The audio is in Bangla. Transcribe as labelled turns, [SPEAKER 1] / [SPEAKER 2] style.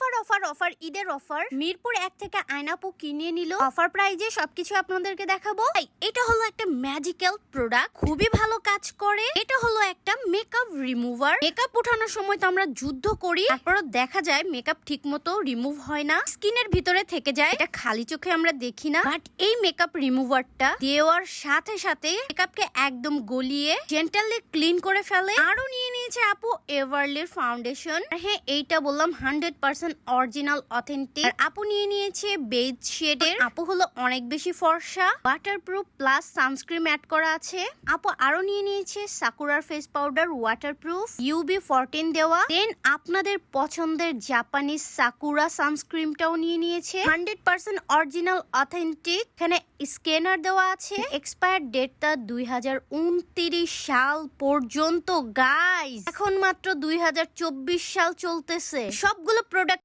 [SPEAKER 1] অফার অফার অফার ঈদের অফার মিরপুর 1 থেকে আয়নাপু কিনে নিল অফার প্রাইজে সবকিছু আপনাদেরকে দেখাবো। এটা হলো একটা ম্যাজিক্যাল প্রোডাক্ট, খুবই ভালো কাজ করে। এটা হলো একটা মেকআপ রিমুভার। মেকআপ উঠানোর সময় তো আমরা যুদ্ধ করি, তারপরও দেখা যায় মেকআপ ঠিক মতো রিমুভ হয় না, স্কিনের ভিতরে থেকে যায়। এটা খালি চোখে আমরা দেখি না, বাট এই মেকআপ রিমুভারটা দেওয়ার সাথে সাথে মেকআপকে একদম গলিয়ে জেন্টালি ক্লিন করে ফেলে। আরো নিয়ে নিয়েছে আপু এভারলির ফাউন্ডেশন। হ্যাঁ, এইটা বললাম 100% অরিজিনাল অথেন্টিক। আপু নিয়ে নিয়েছে বেজ শেডের। আপু হলো অনেক বেশি ফর্সা, ওয়াটারপ্রুফ প্লাস সানস্ক্রিন অ্যাড করা আছে। আপু আরো নিয়ে নিয়েছে সাকুরার ফেস পাউডার, ওয়াটারপ্রুফ, UV14 দেওয়া। দেন আপনাদের পছন্দের জাপানিজ সাকুরা সানস্ক্রিনটাও নিয়ে নিয়েছে, 100% অরিজিনাল অথেন্টিক। এখানে স্ক্যানার দেওয়া আছে। এক্সপায়ার ডেটটা 2029 সাল পর্যন্ত। গাইস এখন মাত্র 2024 সাল চলতেছে। সবগুলো প্রোডাক্ট